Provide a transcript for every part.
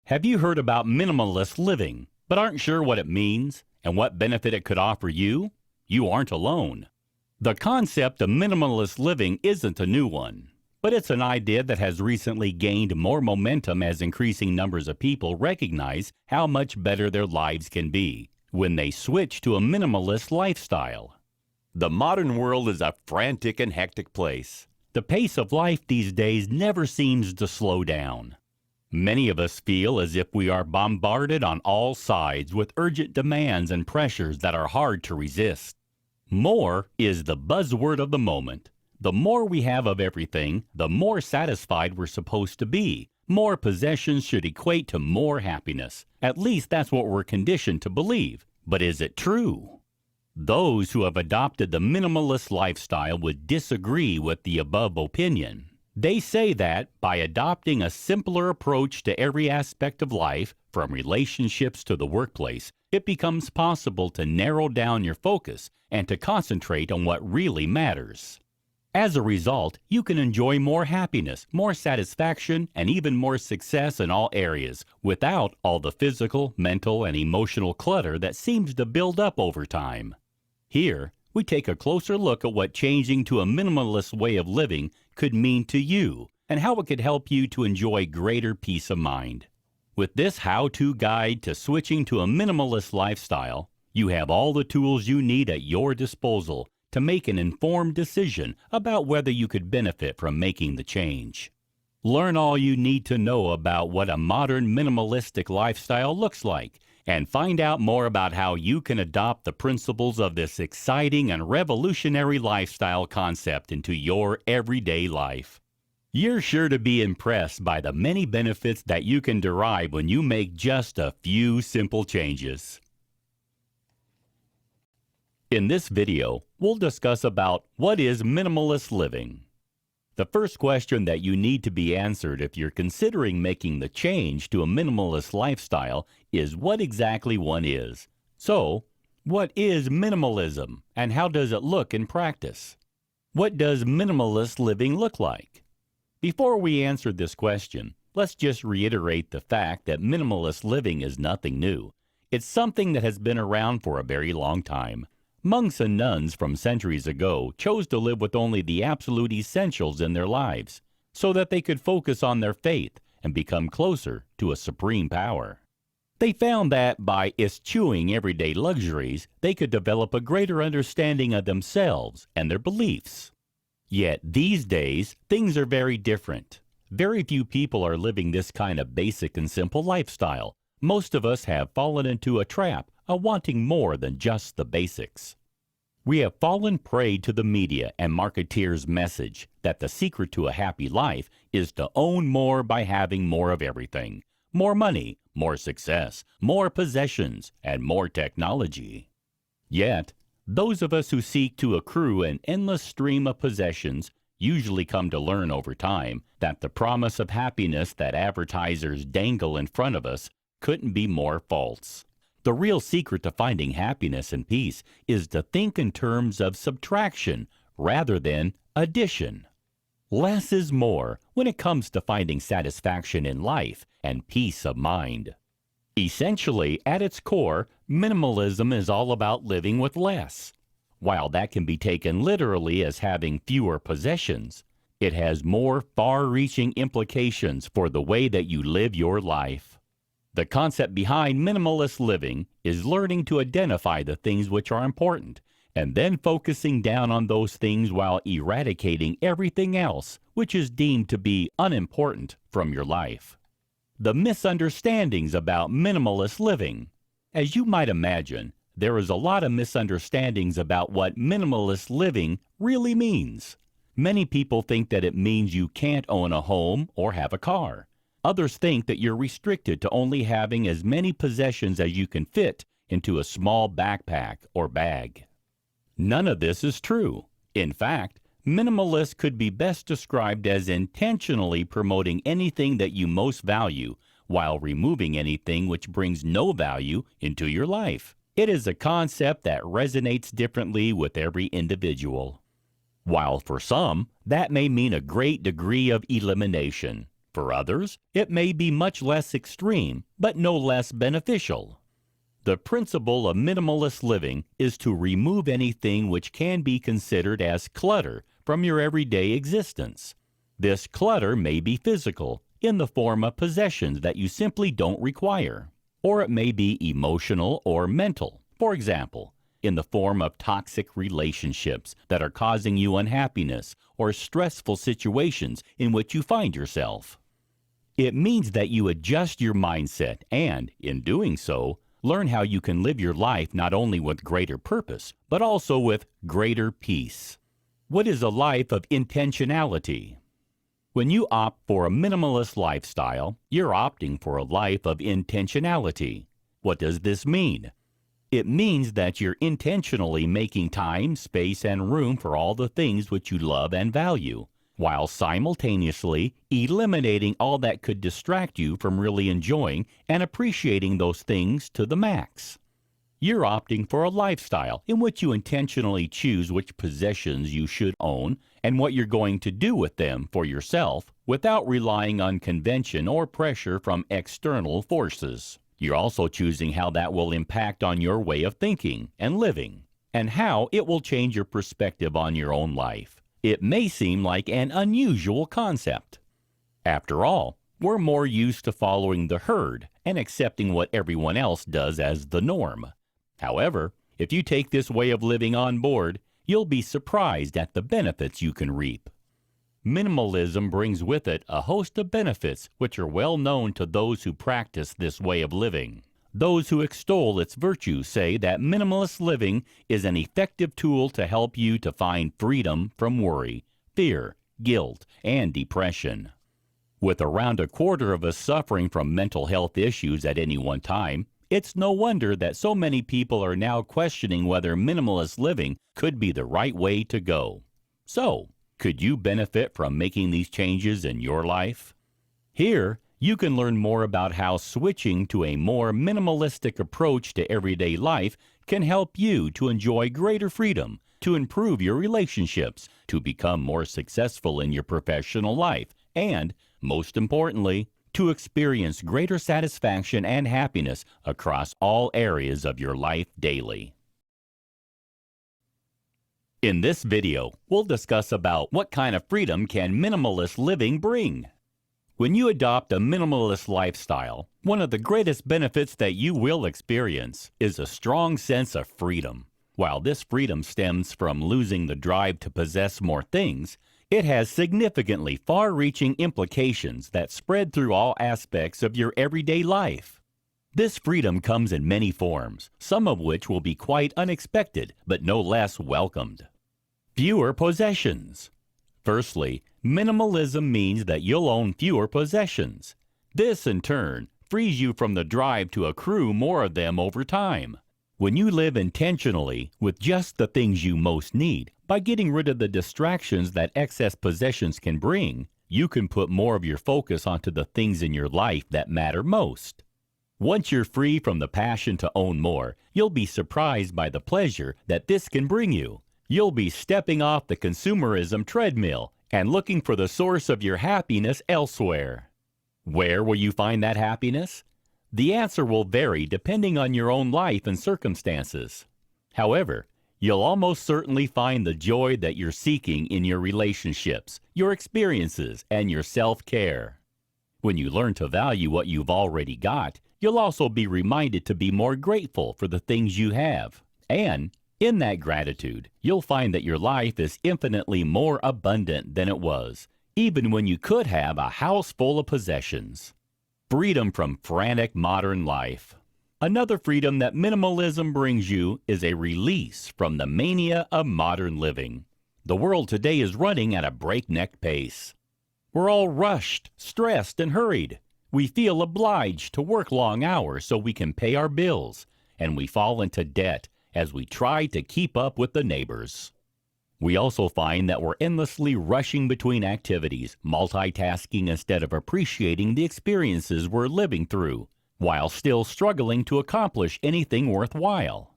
Have you heard about minimalist living, but aren't sure what it means and what benefit it could offer you? You aren't alone. The concept of minimalist living isn't a new one, but it's an idea that has recently gained more momentum as increasing numbers of people recognize how much better their lives can be when they switch to a minimalist lifestyle. The modern world is a frantic and hectic place. The pace of life these days never seems to slow down. Many of us feel as if we are bombarded on all sides with urgent demands and pressures that are hard to resist. More is the buzzword of the moment. The more we have of everything, the more satisfied we're supposed to be. More possessions should equate to more happiness. At least that's what we're conditioned to believe. But is it true? Those who have adopted the minimalist lifestyle would disagree with the above opinion. They say that by adopting a simpler approach to every aspect of life, from relationships to the workplace, it becomes possible to narrow down your focus and to concentrate on what really matters. As a result, you can enjoy more happiness, more satisfaction, and even more success in all areas without all the physical, mental, and emotional clutter that seems to build up over time. Here, we take a closer look at what changing to a minimalist way of living could mean to you and how it could help you to enjoy greater peace of mind. With this how-to guide to switching to a minimalist lifestyle, you have all the tools you need at your disposal to make an informed decision about whether you could benefit from making the change. Learn all you need to know about what a modern minimalistic lifestyle looks like, and find out more about how you can adopt the principles of this exciting and revolutionary lifestyle concept into your everyday life. You're sure to be impressed by the many benefits that you can derive when you make just a few simple changes. In this video, we'll discuss about what is minimalist living. The first question that you need to be answered if you're considering making the change to a minimalist lifestyle is what exactly one is. So, what is minimalism and how does it look in practice? What does minimalist living look like? Before we answer this question, let's just reiterate the fact that minimalist living is nothing new. It's something that has been around for a very long time. Monks and nuns from centuries ago chose to live with only the absolute essentials in their lives, so that they could focus on their faith and become closer to a supreme power. They found that by eschewing everyday luxuries, they could develop a greater understanding of themselves and their beliefs. Yet these days, things are very different. Very few people are living this kind of basic and simple lifestyle. Most of us have fallen into a trap of wanting more than just the basics. We have fallen prey to the media and marketeers' message that the secret to a happy life is to own more by having more of everything. More money, more success, more possessions, and more technology. Yet, those of us who seek to accrue an endless stream of possessions usually come to learn over time that the promise of happiness that advertisers dangle in front of us couldn't be more false. The real secret to finding happiness and peace is to think in terms of subtraction rather than addition. Less is more when it comes to finding satisfaction in life and peace of mind. Essentially, at its core, minimalism is all about living with less. While that can be taken literally as having fewer possessions, it has more far-reaching implications for the way that you live your life. The concept behind minimalist living is learning to identify the things which are important, and then focusing down on those things while eradicating everything else which is deemed to be unimportant from your life. The misunderstandings about minimalist living. As you might imagine, there is a lot of misunderstandings about what minimalist living really means. Many people think that it means you can't own a home or have a car. Others think that you're restricted to only having as many possessions as you can fit into a small backpack or bag. None of this is true. In fact, minimalist could be best described as intentionally promoting anything that you most value while removing anything which brings no value into your life. It is a concept that resonates differently with every individual. While for some, that may mean a great degree of elimination. For others, it may be much less extreme, but no less beneficial. The principle of minimalist living is to remove anything which can be considered as clutter from your everyday existence. This clutter may be physical, in the form of possessions that you simply don't require, or it may be emotional or mental, for example, in the form of toxic relationships that are causing you unhappiness or stressful situations in which you find yourself. It means that you adjust your mindset and, in doing so, learn how you can live your life not only with greater purpose, but also with greater peace. What is a life of intentionality? When you opt for a minimalist lifestyle, you're opting for a life of intentionality. What does this mean? It means that you're intentionally making time, space, and room for all the things which you love and value, while simultaneously eliminating all that could distract you from really enjoying and appreciating those things to the max. You're opting for a lifestyle in which you intentionally choose which possessions you should own and what you're going to do with them for yourself without relying on convention or pressure from external forces. You're also choosing how that will impact on your way of thinking and living, and how it will change your perspective on your own life. It may seem like an unusual concept. After all, we're more used to following the herd and accepting what everyone else does as the norm. However, if you take this way of living on board, you'll be surprised at the benefits you can reap. Minimalism brings with it a host of benefits which are well known to those who practice this way of living. Those who extol its virtues say that minimalist living is an effective tool to help you to find freedom from worry, fear, guilt, and depression. With around a quarter of us suffering from mental health issues at any one time, it's no wonder that so many people are now questioning whether minimalist living could be the right way to go. So, could you benefit from making these changes in your life? Here, you can learn more about how switching to a more minimalistic approach to everyday life can help you to enjoy greater freedom, to improve your relationships, to become more successful in your professional life, and, most importantly, to experience greater satisfaction and happiness across all areas of your life daily. In this video, we'll discuss about what kind of freedom can minimalist living bring. When you adopt a minimalist lifestyle, one of the greatest benefits that you will experience is a strong sense of freedom. While this freedom stems from losing the drive to possess more things, it has significantly far-reaching implications that spread through all aspects of your everyday life. This freedom comes in many forms, some of which will be quite unexpected, but no less welcomed. Fewer possessions. Firstly, minimalism means that you'll own fewer possessions. This, in turn, frees you from the drive to accrue more of them over time. When you live intentionally with just the things you most need, by getting rid of the distractions that excess possessions can bring, you can put more of your focus onto the things in your life that matter most. Once you're free from the passion to own more, you'll be surprised by the pleasure that this can bring you. You'll be stepping off the consumerism treadmill and looking for the source of your happiness elsewhere. Where will you find that happiness? The answer will vary depending on your own life and circumstances. However, you'll almost certainly find the joy that you're seeking in your relationships, your experiences, and your self-care. When you learn to value what you've already got, you'll also be reminded to be more grateful for the things you have. And in that gratitude, you'll find that your life is infinitely more abundant than it was, even when you could have a house full of possessions. Freedom from frantic modern life. Another freedom that minimalism brings you is a release from the mania of modern living. The world today is running at a breakneck pace. We're all rushed, stressed, and hurried. We feel obliged to work long hours so we can pay our bills, and we fall into debt as we try to keep up with the neighbors. We also find that we're endlessly rushing between activities, multitasking instead of appreciating the experiences we're living through, while still struggling to accomplish anything worthwhile.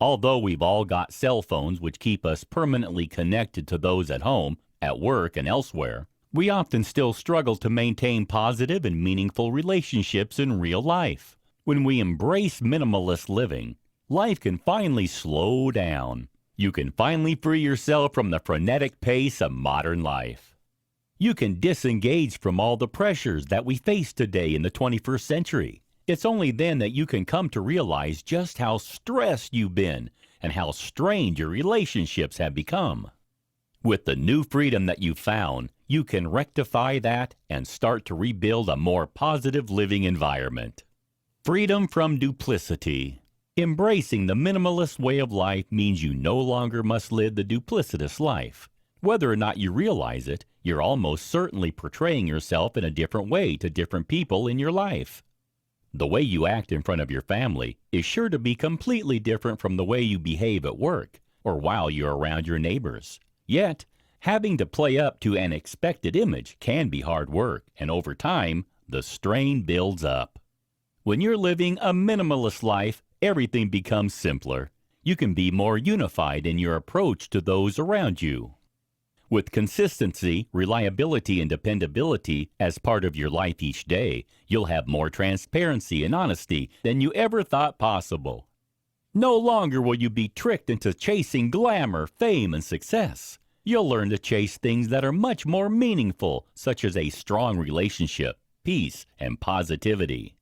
Although we've all got cell phones which keep us permanently connected to those at home, at work, and elsewhere, We often still struggle to maintain positive and meaningful relationships in real life. When we embrace minimalist living, life can finally slow down. You can finally free yourself from the frenetic pace of modern life. You can disengage from all the pressures that we face today in the 21st century. It's only then that you can come to realize just how stressed you've been and how strained your relationships have become. With the new freedom that you've found, you can rectify that and start to rebuild a more positive living environment. Freedom from duplicity. Embracing the minimalist way of life means you no longer must live the duplicitous life. Whether or not you realize it, you're almost certainly portraying yourself in a different way to different people in your life. The way you act in front of your family is sure to be completely different from the way you behave at work or while you're around your neighbors. Yet, having to play up to an expected image can be hard work, and over time, the strain builds up. When you're living a minimalist life, everything becomes simpler. You can be more unified in your approach to those around you. With consistency, reliability, and dependability as part of your life each day, you'll have more transparency and honesty than you ever thought possible. No longer will you be tricked into chasing glamour, fame, and success. You'll learn to chase things that are much more meaningful, such as a strong relationship, peace, and positivity.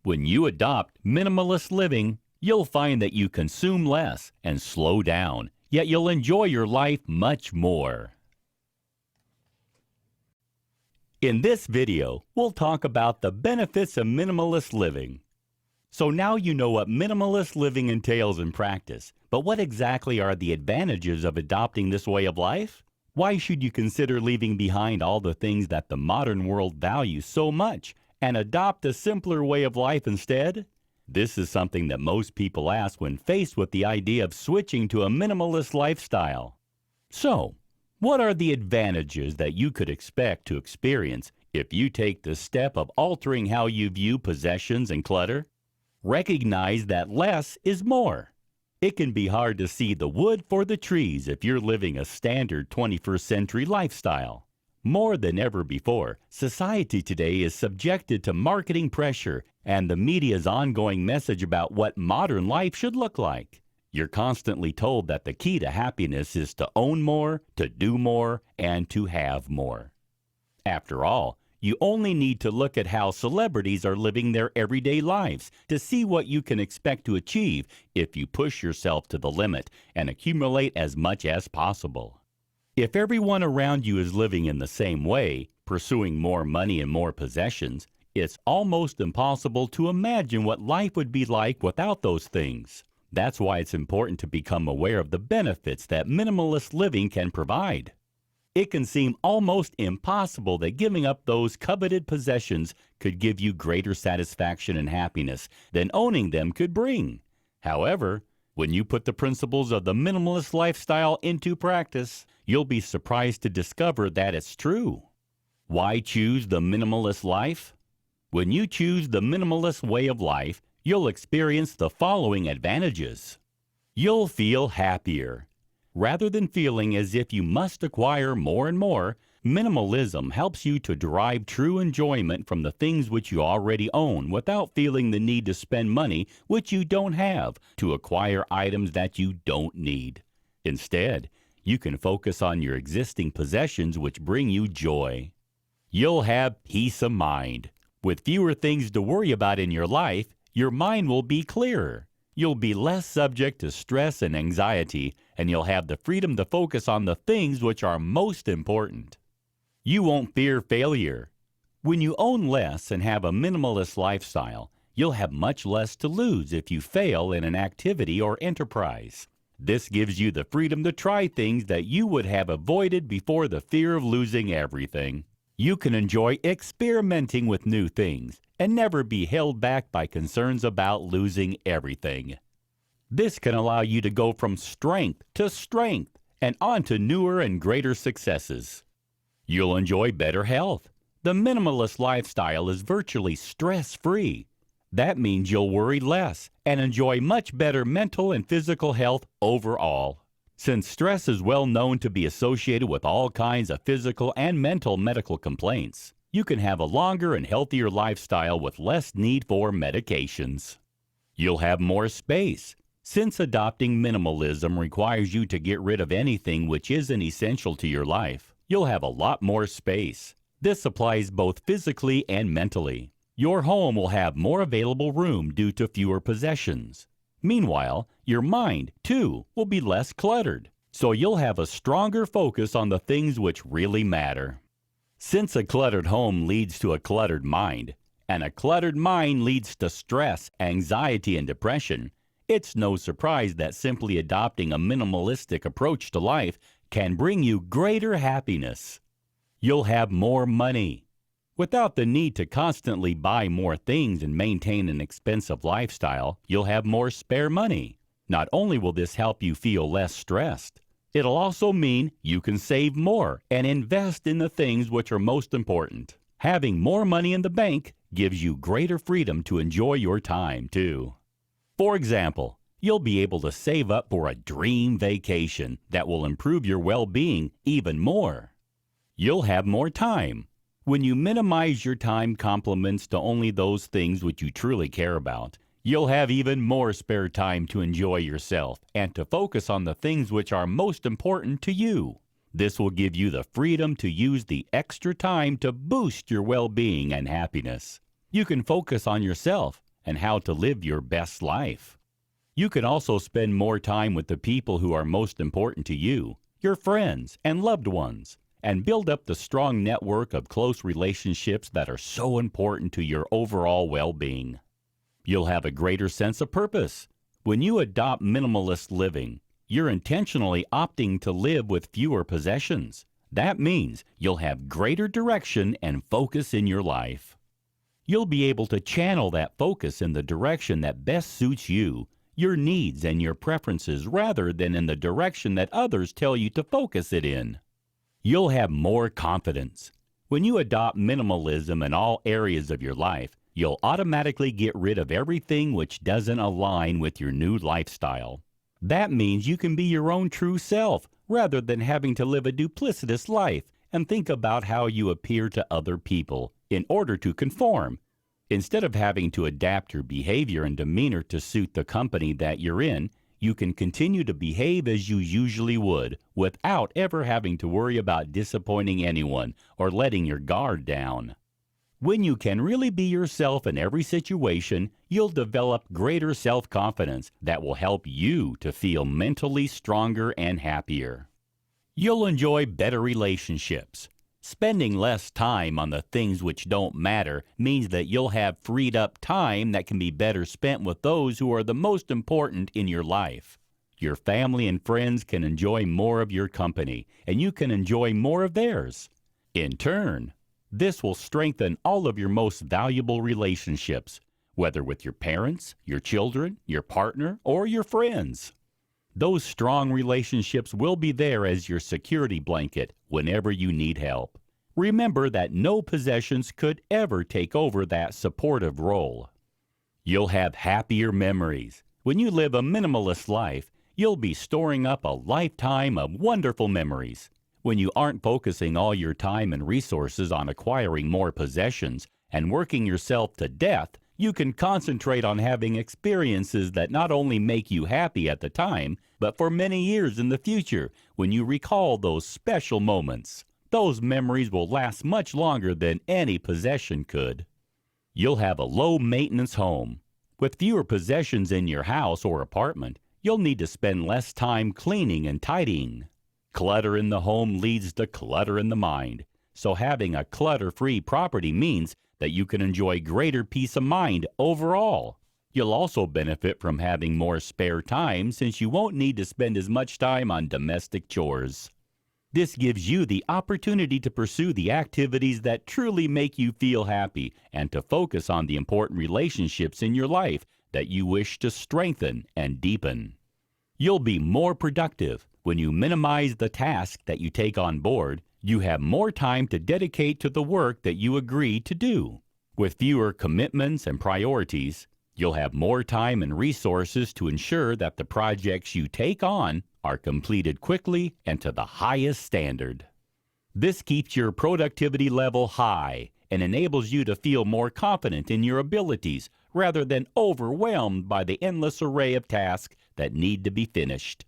When you adopt minimalist living, you'll find that you consume less and slow down, yet you'll enjoy your life much more. In this video, we'll talk about the benefits of minimalist living. So now you know what minimalist living entails in practice, but what exactly are the advantages of adopting this way of life? Why should you consider leaving behind all the things that the modern world values so much and adopt a simpler way of life instead? This is something that most people ask when faced with the idea of switching to a minimalist lifestyle. So, what are the advantages that you could expect to experience if you take the step of altering how you view possessions and clutter? Recognize that less is more. It can be hard to see the wood for the trees if you're living a standard 21st century lifestyle. More than ever before, society today is subjected to marketing pressure and the media's ongoing message about what modern life should look like. You're constantly told that the key to happiness is to own more, to do more, and to have more. After all, you only need to look at how celebrities are living their everyday lives to see what you can expect to achieve if you push yourself to the limit and accumulate as much as possible. If everyone around you is living in the same way, pursuing more money and more possessions, it's almost impossible to imagine what life would be like without those things. That's why it's important to become aware of the benefits that minimalist living can provide. It can seem almost impossible that giving up those coveted possessions could give you greater satisfaction and happiness than owning them could bring. However, when you put the principles of the minimalist lifestyle into practice, you'll be surprised to discover that it's true. Why choose the minimalist life? When you choose the minimalist way of life, you'll experience the following advantages. You'll feel happier. Rather than feeling as if you must acquire more and more, minimalism helps you to derive true enjoyment from the things which you already own without feeling the need to spend money which you don't have to acquire items that you don't need. Instead, you can focus on your existing possessions which bring you joy. You'll have peace of mind. With fewer things to worry about in your life, your mind will be clearer. You'll be less subject to stress and anxiety, and you'll have the freedom to focus on the things which are most important. You won't fear failure. When you own less and have a minimalist lifestyle, you'll have much less to lose if you fail in an activity or enterprise. This gives you the freedom to try things that you would have avoided before the fear of losing everything. You can enjoy experimenting with new things and never be held back by concerns about losing everything. This can allow you to go from strength to strength and on to newer and greater successes. You'll enjoy better health. The minimalist lifestyle is virtually stress-free. That means you'll worry less and enjoy much better mental and physical health overall. Since stress is well known to be associated with all kinds of physical and mental medical complaints, you can have a longer and healthier lifestyle with less need for medications. You'll have more space. Since adopting minimalism requires you to get rid of anything which isn't essential to your life, you'll have a lot more space. This applies both physically and mentally. Your home will have more available room due to fewer possessions. Meanwhile, your mind, too, will be less cluttered, so you'll have a stronger focus on the things which really matter. Since a cluttered home leads to a cluttered mind, and a cluttered mind leads to stress, anxiety, and depression, it's no surprise that simply adopting a minimalistic approach to life can bring you greater happiness. You'll have more money. Without the need to constantly buy more things and maintain an expensive lifestyle, you'll have more spare money. Not only will this help you feel less stressed, it'll also mean you can save more and invest in the things which are most important. Having more money in the bank gives you greater freedom to enjoy your time, too. For example, you'll be able to save up for a dream vacation that will improve your well-being even more. You'll have more time. When you minimize your time complements to only those things which you truly care about, you'll have even more spare time to enjoy yourself and to focus on the things which are most important to you. This will give you the freedom to use the extra time to boost your well-being and happiness. You can focus on yourself and how to live your best life. You can also spend more time with the people who are most important to you, your friends and loved ones, and build up the strong network of close relationships that are so important to your overall well-being. You'll have a greater sense of purpose. When you adopt minimalist living, you're intentionally opting to live with fewer possessions. That means you'll have greater direction and focus in your life. You'll be able to channel that focus in the direction that best suits you, your needs and your preferences, rather than in the direction that others tell you to focus it in. You'll have more confidence. When you adopt minimalism in all areas of your life, you'll automatically get rid of everything which doesn't align with your new lifestyle. That means you can be your own true self, rather than having to live a duplicitous life and think about how you appear to other people in order to conform. Instead of having to adapt your behavior and demeanor to suit the company that you're in, you can continue to behave as you usually would without ever having to worry about disappointing anyone or letting your guard down. When you can really be yourself in every situation, you'll develop greater self-confidence that will help you to feel mentally stronger and happier. You'll enjoy better relationships. Spending less time on the things which don't matter means that you'll have freed up time that can be better spent with those who are the most important in your life. Your family and friends can enjoy more of your company, and you can enjoy more of theirs. In turn, this will strengthen all of your most valuable relationships, whether with your parents, your children, your partner, or your friends. Those strong relationships will be there as your security blanket whenever you need help. Remember that no possessions could ever take over that supportive role. You'll have happier memories. When you live a minimalist life, you'll be storing up a lifetime of wonderful memories. When you aren't focusing all your time and resources on acquiring more possessions and working yourself to death, you can concentrate on having experiences that not only make you happy at the time, but for many years in the future when you recall those special moments. Those memories will last much longer than any possession could. You'll have a low-maintenance home. With fewer possessions in your house or apartment, you'll need to spend less time cleaning and tidying. Clutter in the home leads to clutter in the mind, so having a clutter-free property means that you can enjoy greater peace of mind overall. You'll also benefit from having more spare time since you won't need to spend as much time on domestic chores. This gives you the opportunity to pursue the activities that truly make you feel happy and to focus on the important relationships in your life that you wish to strengthen and deepen. You'll be more productive. When you minimize the task that you take on board, you have more time to dedicate to the work that you agree to do. With fewer commitments and priorities, You'll have more time and resources to ensure that the projects you take on are completed quickly and to the highest standard. This keeps your productivity level high and enables you to feel more confident in your abilities rather than overwhelmed by the endless array of tasks that need to be finished.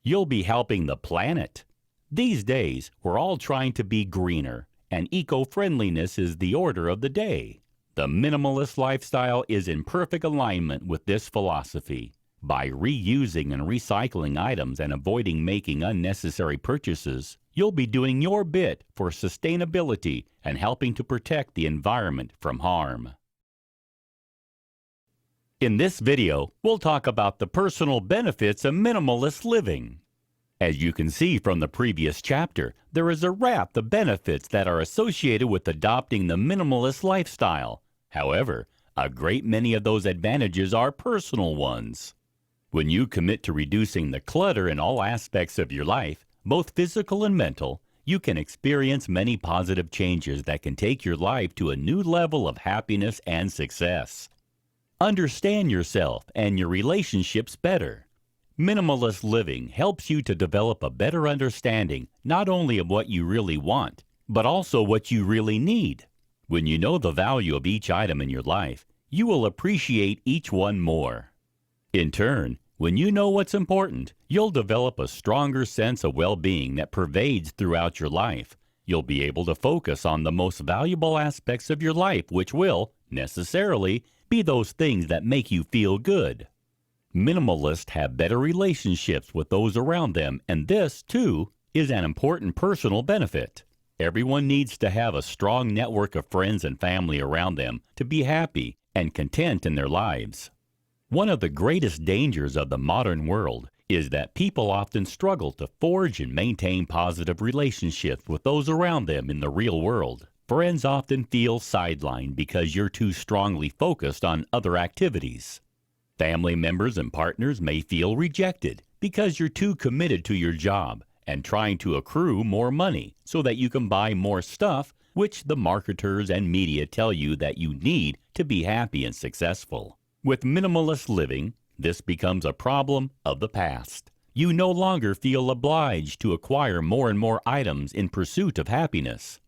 You'll be helping the planet. These days, we're all trying to be greener, and eco-friendliness is the order of the day. The minimalist lifestyle is in perfect alignment with this philosophy. By reusing and recycling items and avoiding making unnecessary purchases, you'll be doing your bit for sustainability and helping to protect the environment from harm. In this video, we'll talk about the personal benefits of minimalist living. As you can see from the previous chapter, there is a raft of benefits that are associated with adopting the minimalist lifestyle. However, a great many of those advantages are personal ones. When you commit to reducing the clutter in all aspects of your life, both physical and mental, you can experience many positive changes that can take your life to a new level of happiness and success. Understand yourself and your relationships better. Minimalist living helps you to develop a better understanding not only of what you really want, but also what you really need. When you know the value of each item in your life, you will appreciate each one more. In turn, when you know what's important, you'll develop a stronger sense of well-being that pervades throughout your life. You'll be able to focus on the most valuable aspects of your life, which will, necessarily, be those things that make you feel good. Minimalists have better relationships with those around them, and this, too, is an important personal benefit. Everyone needs to have a strong network of friends and family around them to be happy and content in their lives. One of the greatest dangers of the modern world is that people often struggle to forge and maintain positive relationships with those around them in the real world. Friends often feel sidelined because you're too strongly focused on other activities. Family members and partners may feel rejected because you're too committed to your job and trying to accrue more money so that you can buy more stuff, which the marketers and media tell you that you need to be happy and successful. With minimalist living, this becomes a problem of the past. You no longer feel obliged to acquire more and more items in pursuit of happiness.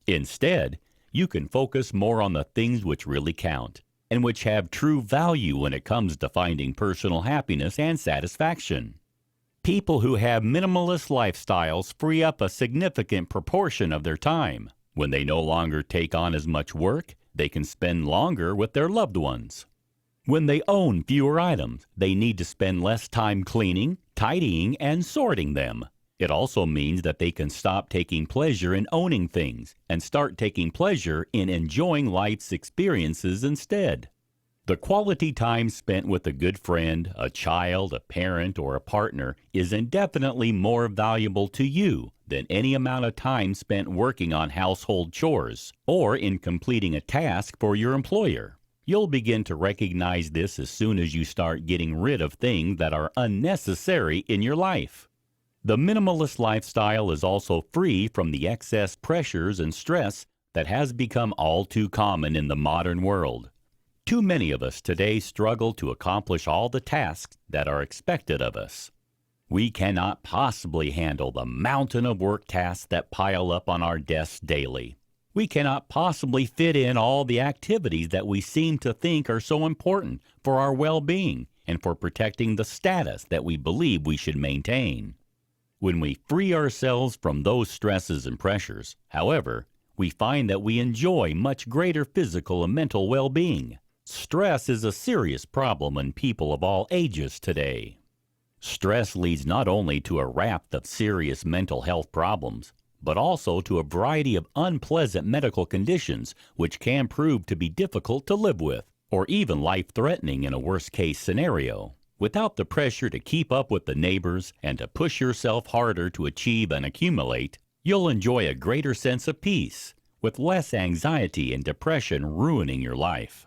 Instead, you can focus more on the things which really count and which have true value when it comes to finding personal happiness and satisfaction. People who have minimalist lifestyles free up a significant proportion of their time. When they no longer take on as much work, they can spend longer with their loved ones. When they own fewer items, they need to spend less time cleaning, tidying, and sorting them. It also means that they can stop taking pleasure in owning things and start taking pleasure in enjoying life's experiences instead. The quality time spent with a good friend, a child, a parent, or a partner is indefinitely more valuable to you than any amount of time spent working on household chores or in completing a task for your employer. You'll begin to recognize this as soon as you start getting rid of things that are unnecessary in your life. The minimalist lifestyle is also free from the excess pressures and stress that has become all too common in the modern world. Too many of us today struggle to accomplish all the tasks that are expected of us. We cannot possibly handle the mountain of work tasks that pile up on our desks daily. We cannot possibly fit in all the activities that we seem to think are so important for our well-being and for protecting the status that we believe we should maintain. When we free ourselves from those stresses and pressures, however, we find that we enjoy much greater physical and mental well-being. Stress is a serious problem in people of all ages today. Stress leads not only to a raft of serious mental health problems, but also to a variety of unpleasant medical conditions which can prove to be difficult to live with, or even life-threatening in a worst-case scenario. Without the pressure to keep up with the neighbors and to push yourself harder to achieve and accumulate, you'll enjoy a greater sense of peace, with less anxiety and depression ruining your life.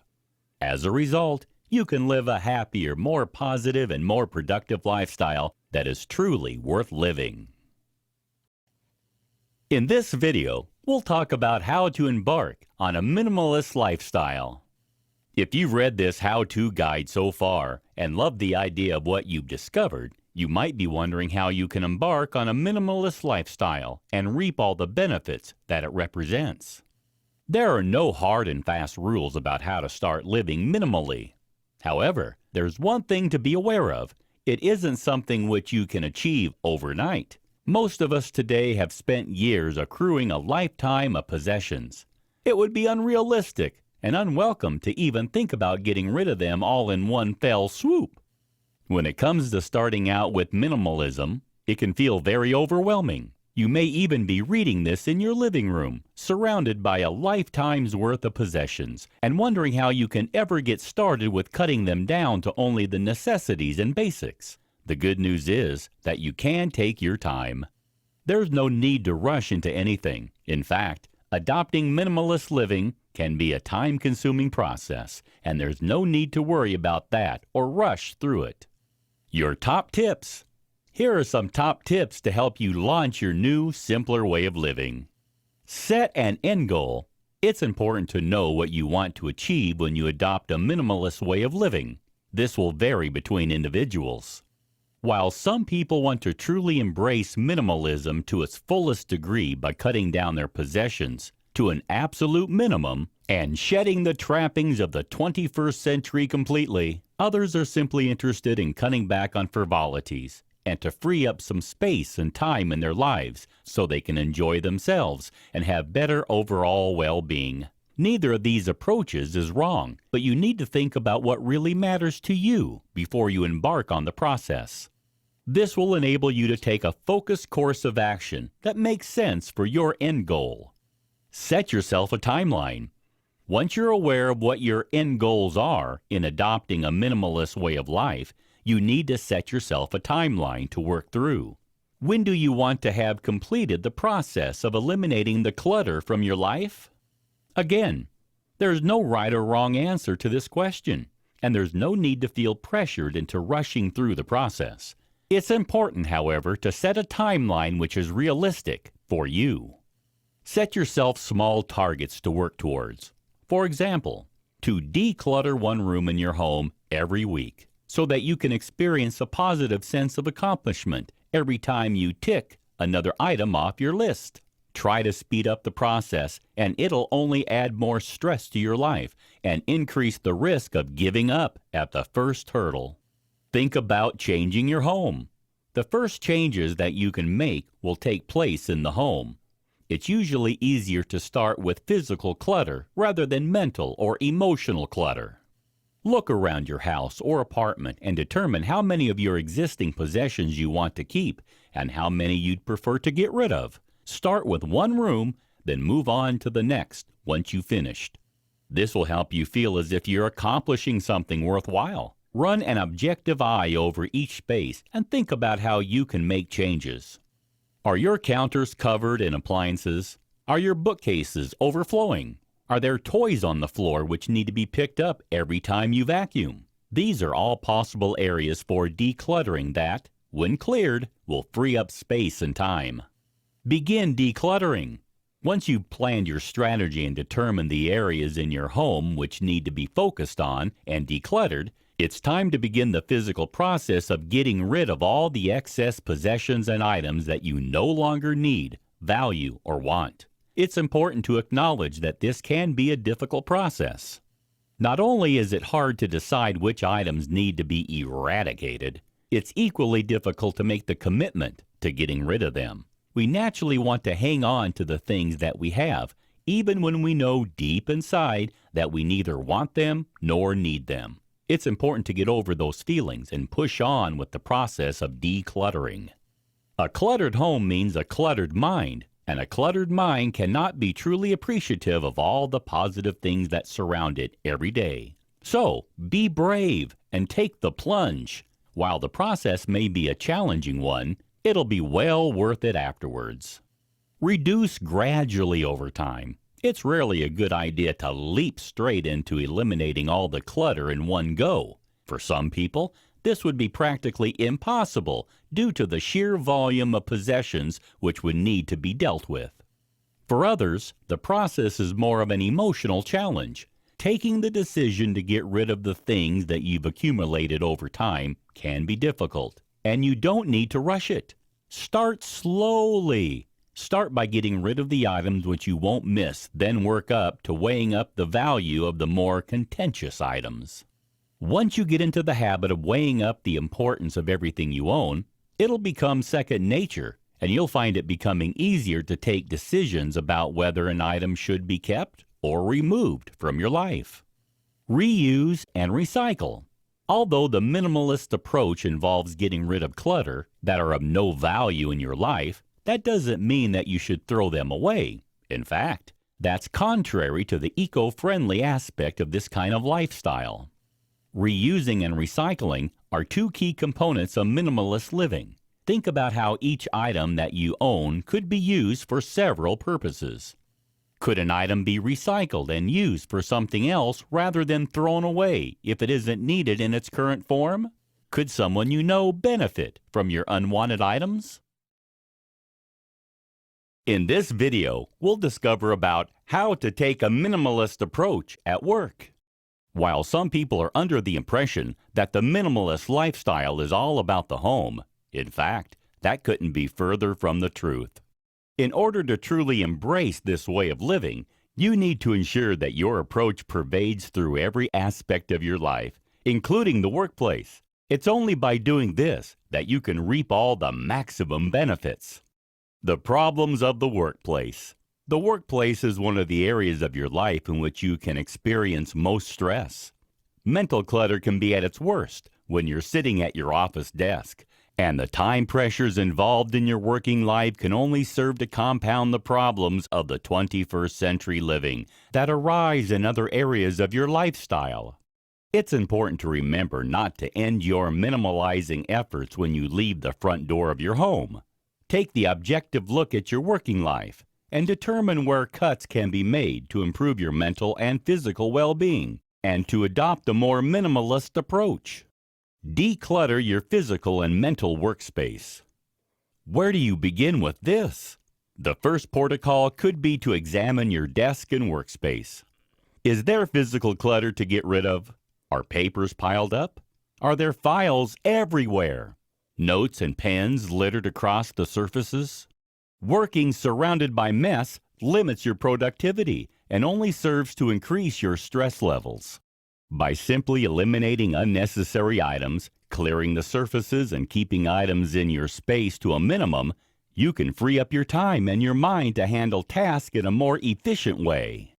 As a result, you can live a happier, more positive, and more productive lifestyle that is truly worth living. In this video, we'll talk about how to embark on a minimalist lifestyle. If you've read this how-to guide so far and love the idea of what you've discovered, you might be wondering how you can embark on a minimalist lifestyle and reap all the benefits that it represents. There are no hard and fast rules about how to start living minimally. However, there's one thing to be aware of. It isn't something which you can achieve overnight. Most of us today have spent years accruing a lifetime of possessions. It would be unrealistic and unwelcome to even think about getting rid of them all in one fell swoop. When it comes to starting out with minimalism, it can feel very overwhelming. You may even be reading this in your living room, surrounded by a lifetime's worth of possessions, and wondering how you can ever get started with cutting them down to only the necessities and basics. The good news is that you can take your time. There's no need to rush into anything. In fact, adopting minimalist living can be a time-consuming process, and there's no need to worry about that or rush through it. Your top tips. Here are some top tips to help you launch your new, simpler way of living. Set an end goal. It's important to know what you want to achieve when you adopt a minimalist way of living. This will vary between individuals. While some people want to truly embrace minimalism to its fullest degree by cutting down their possessions to an absolute minimum and shedding the trappings of the 21st century completely, others are simply interested in cutting back on frivolities and to free up some space and time in their lives so they can enjoy themselves and have better overall well-being. Neither of these approaches is wrong, but you need to think about what really matters to you before you embark on the process. This will enable you to take a focused course of action that makes sense for your end goal. Set yourself a timeline. Once you're aware of what your end goals are in adopting a minimalist way of life, you need to set yourself a timeline to work through. When do you want to have completed the process of eliminating the clutter from your life? Again, there's no right or wrong answer to this question, and there's no need to feel pressured into rushing through the process. It's important, however, to set a timeline which is realistic for you. Set yourself small targets to work towards. For example, to declutter one room in your home every week, so that you can experience a positive sense of accomplishment every time you tick another item off your list. Try to speed up the process, and it'll only add more stress to your life and increase the risk of giving up at the first hurdle. Think about changing your home. The first changes that you can make will take place in the home. It's usually easier to start with physical clutter rather than mental or emotional clutter. Look around your house or apartment and determine how many of your existing possessions you want to keep and how many you'd prefer to get rid of. Start with one room, then move on to the next once you've finished. This will help you feel as if you're accomplishing something worthwhile. Run an objective eye over each space and think about how you can make changes. Are your counters covered in appliances? Are your bookcases overflowing? Are there toys on the floor which need to be picked up every time you vacuum? These are all possible areas for decluttering that, when cleared, will free up space and time. Begin decluttering. Once you've planned your strategy and determined the areas in your home which need to be focused on and decluttered, it's time to begin the physical process of getting rid of all the excess possessions and items that you no longer need, value, or want. It's important to acknowledge that this can be a difficult process. Not only is it hard to decide which items need to be eradicated, it's equally difficult to make the commitment to getting rid of them. We naturally want to hang on to the things that we have, even when we know deep inside that we neither want them nor need them. It's important to get over those feelings and push on with the process of decluttering. A cluttered home means a cluttered mind, and a cluttered mind cannot be truly appreciative of all the positive things that surround it every day. So, be brave and take the plunge. While the process may be a challenging one, it'll be well worth it afterwards. Reduce gradually over time. It's rarely a good idea to leap straight into eliminating all the clutter in one go. For some people, this would be practically impossible due to the sheer volume of possessions which would need to be dealt with. For others, the process is more of an emotional challenge. Taking the decision to get rid of the things that you've accumulated over time can be difficult, and you don't need to rush it. Start slowly. Start by getting rid of the items which you won't miss, then work up to weighing up the value of the more contentious items. Once you get into the habit of weighing up the importance of everything you own, it'll become second nature, and you'll find it becoming easier to take decisions about whether an item should be kept or removed from your life. Reuse and recycle. Although the minimalist approach involves getting rid of clutter that are of no value in your life, that doesn't mean that you should throw them away. In fact, that's contrary to the eco-friendly aspect of this kind of lifestyle. Reusing and recycling are two key components of minimalist living. Think about how each item that you own could be used for several purposes. Could an item be recycled and used for something else rather than thrown away if it isn't needed in its current form? Could someone you know benefit from your unwanted items? In this video, we'll discover about how to take a minimalist approach at work. While some people are under the impression that the minimalist lifestyle is all about the home, in fact, that couldn't be further from the truth. In order to truly embrace this way of living, you need to ensure that your approach pervades through every aspect of your life, including the workplace. It's only by doing this that you can reap all the maximum benefits. The problems of the workplace. The workplace is one of the areas of your life in which you can experience most stress. Mental clutter can be at its worst when you're sitting at your office desk, and the time pressures involved in your working life can only serve to compound the problems of the 21st century living that arise in other areas of your lifestyle. It's important to remember not to end your minimalizing efforts when you leave the front door of your home. Take the objective look at your working life and determine where cuts can be made to improve your mental and physical well-being and to adopt a more minimalist approach. Declutter your physical and mental workspace. Where do you begin with this? The first protocol could be to examine your desk and workspace. Is there physical clutter to get rid of? Are papers piled up? Are there files everywhere? Notes and pens littered across the surfaces? Working surrounded by mess limits your productivity and only serves to increase your stress levels. By simply eliminating unnecessary items, clearing the surfaces, and keeping items in your space to a minimum, you can free up your time and your mind to handle tasks in a more efficient way.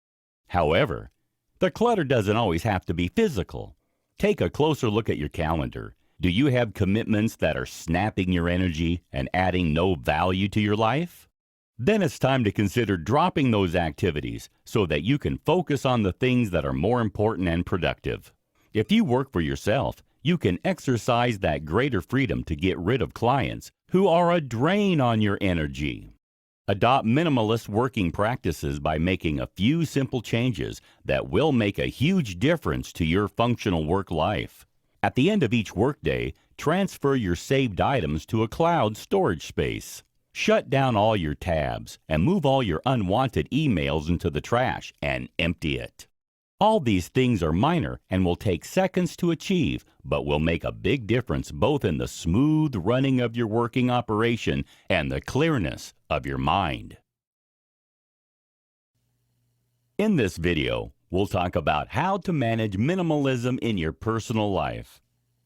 However, the clutter doesn't always have to be physical. Take a closer look at your calendar. Do you have commitments that are snapping your energy and adding no value to your life? Then it's time to consider dropping those activities so that you can focus on the things that are more important and productive. If you work for yourself, you can exercise that greater freedom to get rid of clients who are a drain on your energy. Adopt minimalist working practices by making a few simple changes that will make a huge difference to your functional work life. At the end of each workday, transfer your saved items to a cloud storage space. Shut down all your tabs and move all your unwanted emails into the trash and empty it. All these things are minor and will take seconds to achieve, but will make a big difference both in the smooth running of your working operation and the clearness of your mind. In this video, we'll talk about how to manage minimalism in your personal life.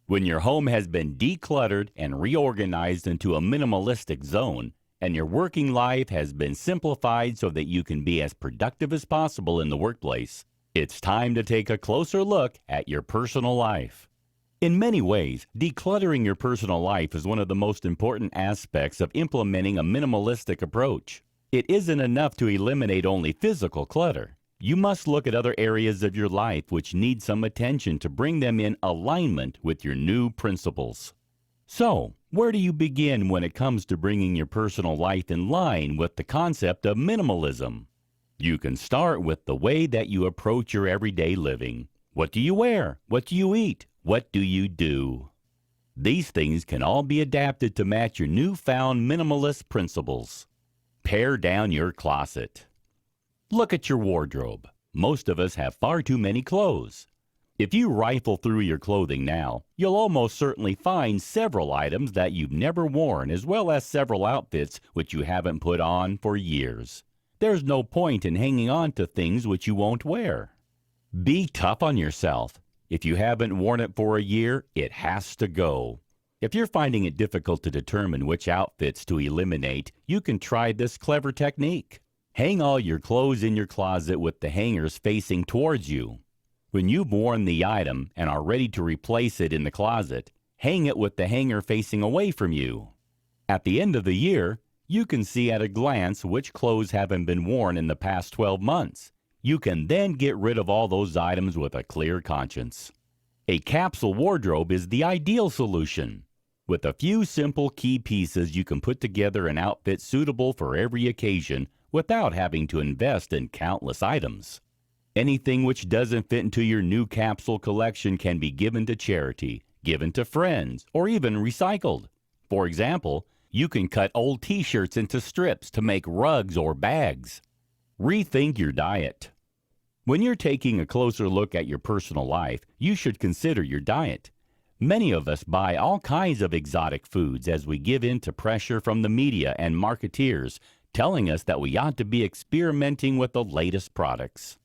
When your home has been decluttered and reorganized into a minimalistic zone, and your working life has been simplified so that you can be as productive as possible in the workplace, it's time to take a closer look at your personal life. In many ways, decluttering your personal life is one of the most important aspects of implementing a minimalistic approach. It isn't enough to eliminate only physical clutter. You must look at other areas of your life which need some attention to bring them in alignment with your new principles. So, where do you begin when it comes to bringing your personal life in line with the concept of minimalism? You can start with the way that you approach your everyday living. What do you wear? What do you eat? What do you do? These things can all be adapted to match your newfound minimalist principles. Pare down your closet. Look at your wardrobe. Most of us have far too many clothes. If you rifle through your clothing now, you'll almost certainly find several items that you've never worn, as well as several outfits which you haven't put on for years. There's no point in hanging on to things which you won't wear. Be tough on yourself. If you haven't worn it for a year, it has to go. If you're finding it difficult to determine which outfits to eliminate, you can try this clever technique. Hang all your clothes in your closet with the hangers facing towards you. When you've worn the item and are ready to replace it in the closet, hang it with the hanger facing away from you. At the end of the year, you can see at a glance which clothes haven't been worn in the past 12 months. You can then get rid of all those items with a clear conscience. A capsule wardrobe is the ideal solution. With a few simple key pieces, you can put together an outfit suitable for every occasion without having to invest in countless items. Anything which doesn't fit into your new capsule collection can be given to charity, given to friends, or even recycled. For example, you can cut old t-shirts into strips to make rugs or bags. Rethink your diet. When you're taking a closer look at your personal life, you should consider your diet. Many of us buy all kinds of exotic foods as we give in to pressure from the media and marketeers telling us that we ought to be experimenting with the latest products.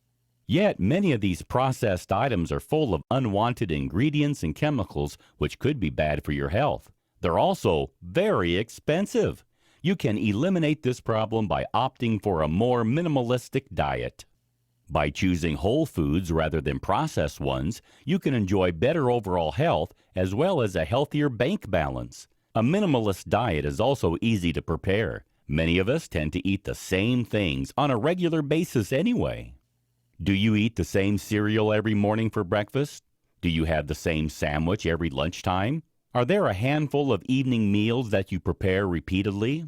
Yet many of these processed items are full of unwanted ingredients and chemicals which could be bad for your health. They're also very expensive. You can eliminate this problem by opting for a more minimalistic diet. By choosing whole foods rather than processed ones, you can enjoy better overall health as well as a healthier bank balance. A minimalist diet is also easy to prepare. Many of us tend to eat the same things on a regular basis anyway. Do you eat the same cereal every morning for breakfast? Do you have the same sandwich every lunchtime? Are there a handful of evening meals that you prepare repeatedly?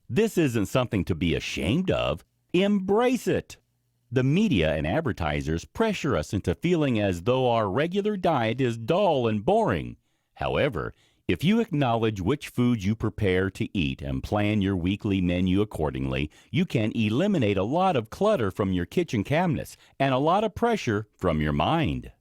This isn't something to be ashamed of. Embrace it! The media and advertisers pressure us into feeling as though our regular diet is dull and boring. However, if you acknowledge which foods you prepare to eat and plan your weekly menu accordingly, you can eliminate a lot of clutter from your kitchen cabinets and a lot of pressure from your mind.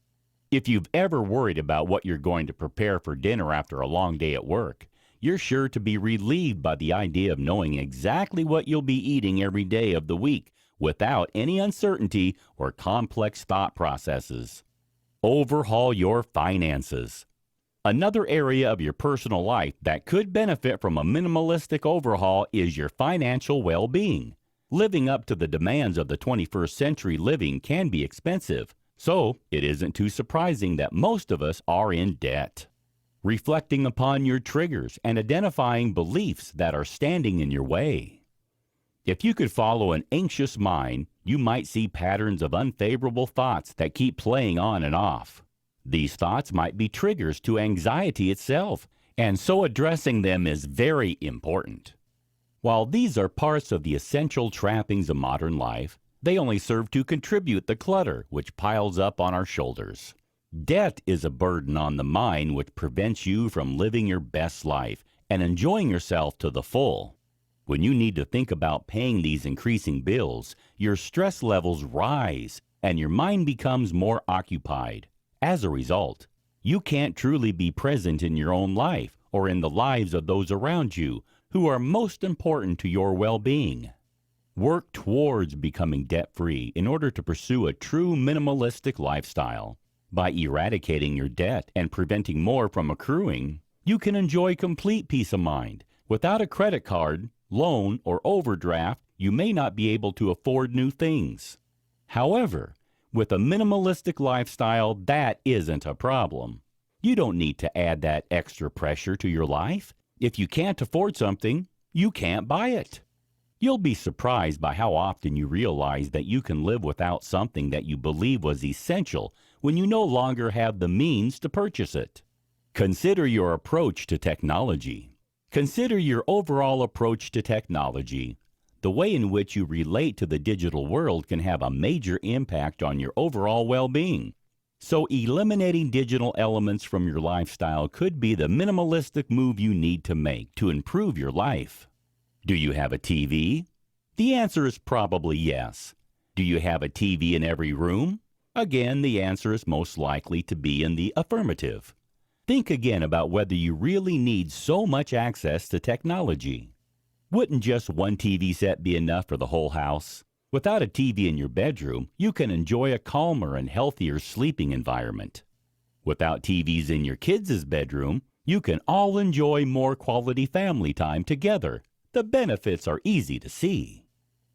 If you've ever worried about what you're going to prepare for dinner after a long day at work, you're sure to be relieved by the idea of knowing exactly what you'll be eating every day of the week without any uncertainty or complex thought processes. Overhaul your finances. Another area of your personal life that could benefit from a minimalistic overhaul is your financial well-being. Living up to the demands of the 21st century living can be expensive, so it isn't too surprising that most of us are in debt. Reflecting upon your triggers and identifying beliefs that are standing in your way. If you could follow an anxious mind, you might see patterns of unfavorable thoughts that keep playing on and off. These thoughts might be triggers to anxiety itself, and so addressing them is very important. While these are parts of the essential trappings of modern life, they only serve to contribute the clutter which piles up on our shoulders. Debt is a burden on the mind which prevents you from living your best life and enjoying yourself to the full. When you need to think about paying these increasing bills, your stress levels rise and your mind becomes more occupied. As a result, you can't truly be present in your own life or in the lives of those around you who are most important to your well-being. Work towards becoming debt-free in order to pursue a true minimalistic lifestyle. By eradicating your debt and preventing more from accruing, you can enjoy complete peace of mind. Without a credit card, loan, or overdraft, you may not be able to afford new things. However, with a minimalistic lifestyle, that isn't a problem. You don't need to add that extra pressure to your life. If you can't afford something, you can't buy it. You'll be surprised by how often you realize that you can live without something that you believe was essential when you no longer have the means to purchase it. Consider your approach to technology. Consider your overall approach to technology. The way in which you relate to the digital world can have a major impact on your overall well-being. So eliminating digital elements from your lifestyle could be the minimalistic move you need to make to improve your life. Do you have a TV? The answer is probably yes. Do you have a TV in every room? Again, the answer is most likely to be in the affirmative. Think again about whether you really need so much access to technology. Wouldn't just one TV set be enough for the whole house? Without a TV in your bedroom, you can enjoy a calmer and healthier sleeping environment. Without TVs in your kids' bedroom, you can all enjoy more quality family time together. The benefits are easy to see.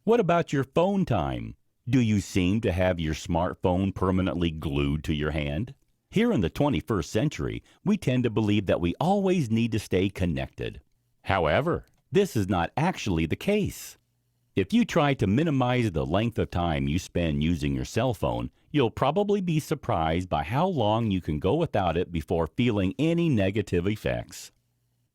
What about your phone time? Do you seem to have your smartphone permanently glued to your hand? Here in the 21st century, we tend to believe that we always need to stay connected. However, this is not actually the case. If you try to minimize the length of time you spend using your cell phone, you'll probably be surprised by how long you can go without it before feeling any negative effects.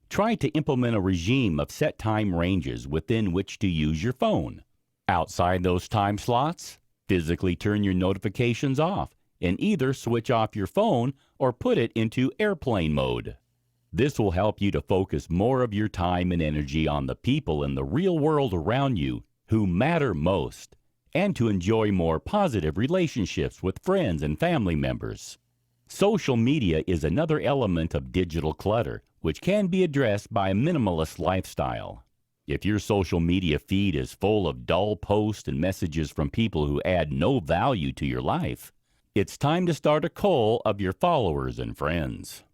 Try to implement a regime of set time ranges within which to use your phone. Outside those time slots, physically turn your notifications off and either switch off your phone or put it into airplane mode. This will help you to focus more of your time and energy on the people in the real world around you who matter most, and to enjoy more positive relationships with friends and family members. Social media is another element of digital clutter, which can be addressed by a minimalist lifestyle. If your social media feed is full of dull posts and messages from people who add no value to your life, it's time to start a cull of your followers and friends.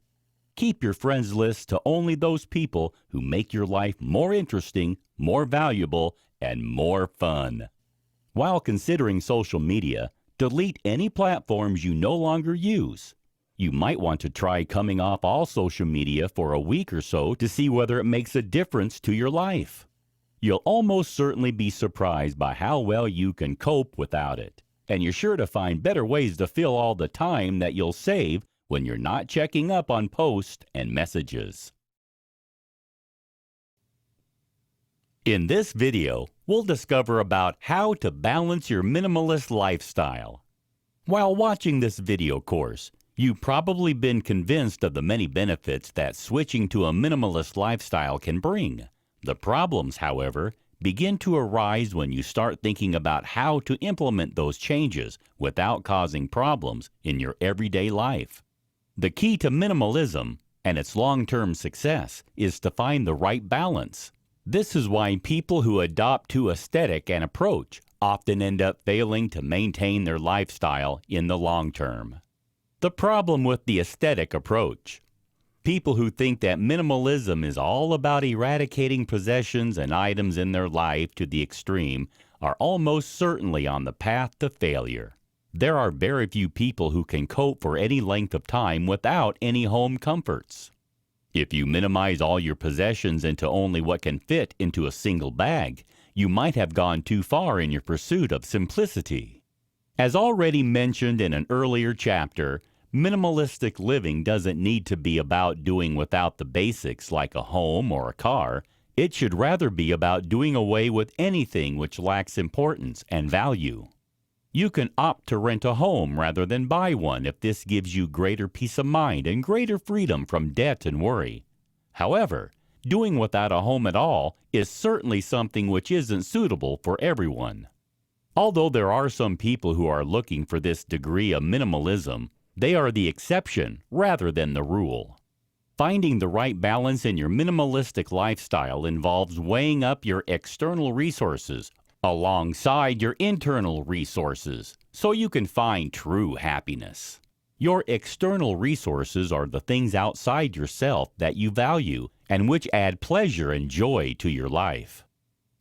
Keep your friends list to only those people who make your life more interesting, more valuable, and more fun. While considering social media, delete any platforms you no longer use. You might want to try coming off all social media for a week or so to see whether it makes a difference to your life. You'll almost certainly be surprised by how well you can cope without it, and you're sure to find better ways to fill all the time that you'll save when you're not checking up on posts and messages. In this video, we'll discover about how to balance your minimalist lifestyle. While watching this video course, you've probably been convinced of the many benefits that switching to a minimalist lifestyle can bring. The problems, however, begin to arise when you start thinking about how to implement those changes without causing problems in your everyday life. The key to minimalism and its long-term success is to find the right balance. This is why people who adopt too aesthetic an approach often end up failing to maintain their lifestyle in the long term. The problem with the aesthetic approach. People who think that minimalism is all about eradicating possessions and items in their life to the extreme are almost certainly on the path to failure. There are very few people who can cope for any length of time without any home comforts. If you minimize all your possessions into only what can fit into a single bag, you might have gone too far in your pursuit of simplicity. As already mentioned in an earlier chapter, minimalistic living doesn't need to be about doing without the basics like a home or a car. It should rather be about doing away with anything which lacks importance and value. You can opt to rent a home rather than buy one if this gives you greater peace of mind and greater freedom from debt and worry. However, doing without a home at all is certainly something which isn't suitable for everyone. Although there are some people who are looking for this degree of minimalism, they are the exception rather than the rule. Finding the right balance in your minimalistic lifestyle involves weighing up your external resources alongside your internal resources so you can find true happiness. Your external resources are the things outside yourself that you value and which add pleasure and joy to your life.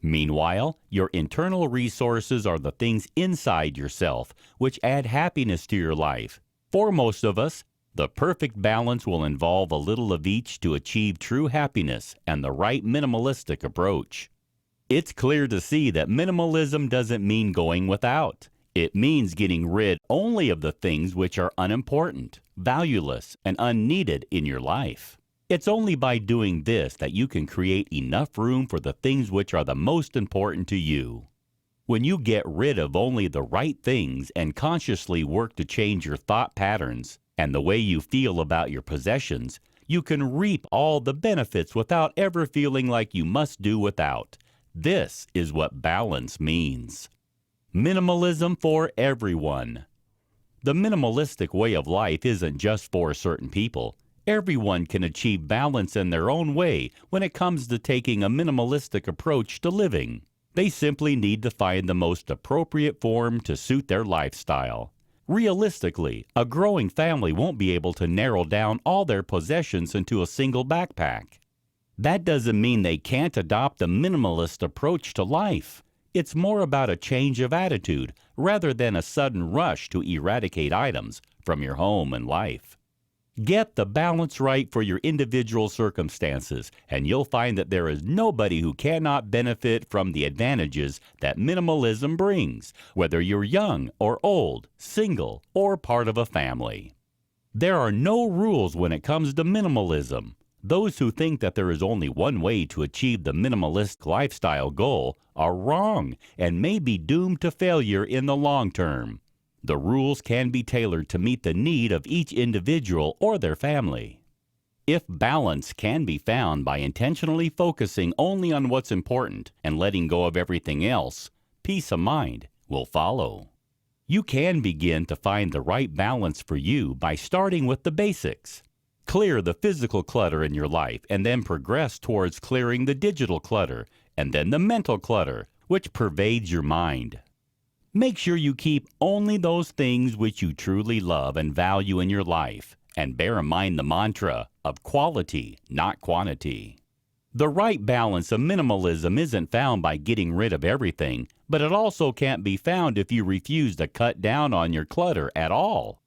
Meanwhile, your internal resources are the things inside yourself which add happiness to your life. For most of us, the perfect balance will involve a little of each to achieve true happiness and the right minimalistic approach. It's clear to see that minimalism doesn't mean going without. It means getting rid only of the things which are unimportant, valueless, and unneeded in your life. It's only by doing this that you can create enough room for the things which are the most important to you. When you get rid of only the right things and consciously work to change your thought patterns and the way you feel about your possessions, you can reap all the benefits without ever feeling like you must do without. This is what balance means. Minimalism for everyone. The minimalistic way of life isn't just for certain people. Everyone can achieve balance in their own way when it comes to taking a minimalistic approach to living. They simply need to find the most appropriate form to suit their lifestyle. Realistically, a growing family won't be able to narrow down all their possessions into a single backpack. That doesn't mean they can't adopt a minimalist approach to life. It's more about a change of attitude rather than a sudden rush to eradicate items from your home and life. Get the balance right for your individual circumstances, and you'll find that there is nobody who cannot benefit from the advantages that minimalism brings, whether you're young or old, single, or part of a family. There are no rules when it comes to minimalism. Those who think that there is only one way to achieve the minimalist lifestyle goal are wrong and may be doomed to failure in the long term. The rules can be tailored to meet the need of each individual or their family. If balance can be found by intentionally focusing only on what's important and letting go of everything else, peace of mind will follow. You can begin to find the right balance for you by starting with the basics. Clear the physical clutter in your life and then progress towards clearing the digital clutter and then the mental clutter, which pervades your mind. Make sure you keep only those things which you truly love and value in your life, and bear in mind the mantra of quality, not quantity. The right balance of minimalism isn't found by getting rid of everything, but it also can't be found if you refuse to cut down on your clutter at all.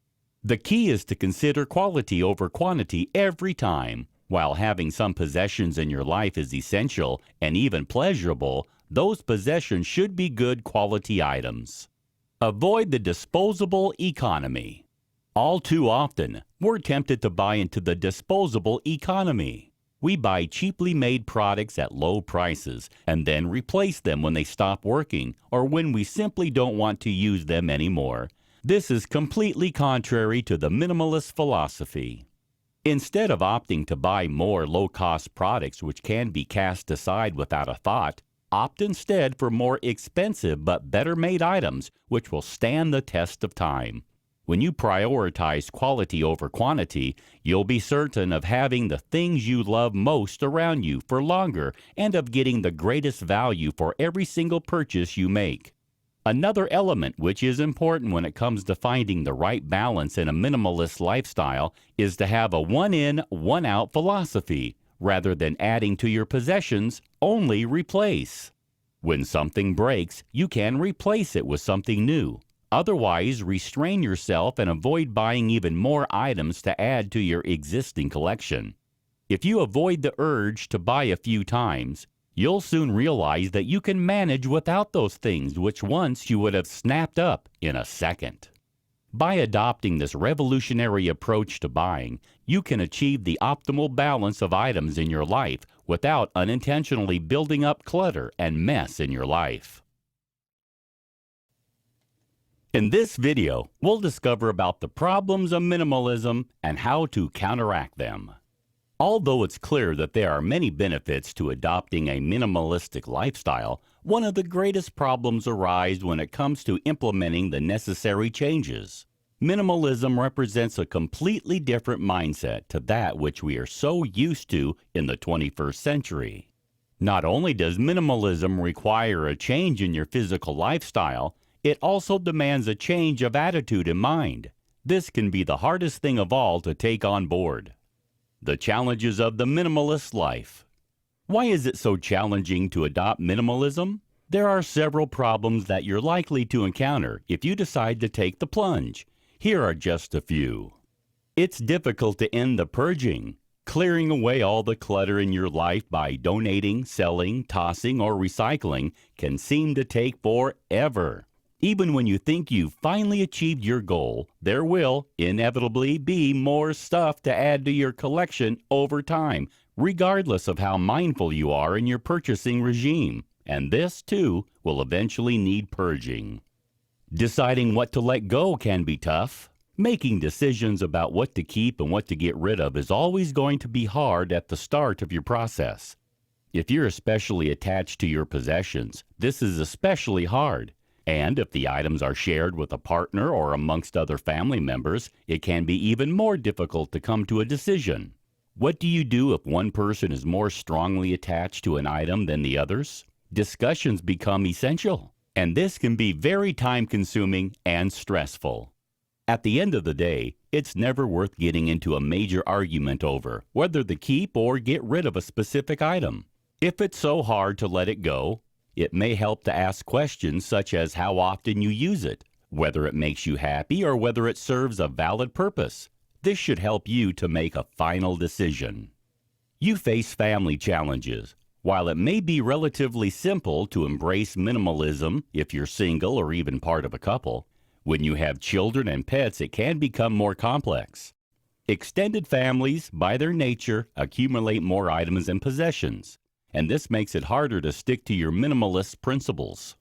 The key is to consider quality over quantity every time. While having some possessions in your life is essential and even pleasurable, those possessions should be good quality items. Avoid the disposable economy. All too often, we're tempted to buy into the disposable economy. We buy cheaply made products at low prices and then replace them when they stop working or when we simply don't want to use them anymore. This is completely contrary to the minimalist philosophy. Instead of opting to buy more low-cost products which can be cast aside without a thought, opt instead for more expensive but better-made items which will stand the test of time. When you prioritize quality over quantity, you'll be certain of having the things you love most around you for longer and of getting the greatest value for every single purchase you make. Another element which is important when it comes to finding the right balance in a minimalist lifestyle is to have a one-in, one-out philosophy. Rather than adding to your possessions, only replace. When something breaks, you can replace it with something new. Otherwise, restrain yourself and avoid buying even more items to add to your existing collection. If you avoid the urge to buy a few times, you'll soon realize that you can manage without those things which once you would have snapped up in a second. By adopting this revolutionary approach to buying, you can achieve the optimal balance of items in your life without unintentionally building up clutter and mess in your life. In this video, we'll discover about the problems of minimalism and how to counteract them. Although it's clear that there are many benefits to adopting a minimalistic lifestyle, one of the greatest problems arise when it comes to implementing the necessary changes. Minimalism represents a completely different mindset to that which we are so used to in the 21st century. Not only does minimalism require a change in your physical lifestyle, it also demands a change of attitude and mind. This can be the hardest thing of all to take on board. The challenges of the minimalist life. Why is it so challenging to adopt minimalism? There are several problems that you're likely to encounter if you decide to take the plunge. Here are just a few. It's difficult to end the purging. Clearing away all the clutter in your life by donating, selling, tossing, or recycling can seem to take forever. Even when you think you've finally achieved your goal, there will inevitably be more stuff to add to your collection over time, regardless of how mindful you are in your purchasing regime. And this, too, will eventually need purging. Deciding what to let go can be tough. Making decisions about what to keep and what to get rid of is always going to be hard at the start of your process. If you're especially attached to your possessions, this is especially hard. And if the items are shared with a partner or amongst other family members, it can be even more difficult to come to a decision. What do you do if one person is more strongly attached to an item than the others? Discussions become essential, and this can be very time-consuming and stressful. At the end of the day, it's never worth getting into a major argument over whether to keep or get rid of a specific item. If it's so hard to let it go, it may help to ask questions such as how often you use it, whether it makes you happy, or whether it serves a valid purpose. This should help you to make a final decision. You face family challenges. While it may be relatively simple to embrace minimalism if you're single or even part of a couple, when you have children and pets, it can become more complex. Extended families, by their nature, accumulate more items and possessions, and this makes it harder to stick to your minimalist principles.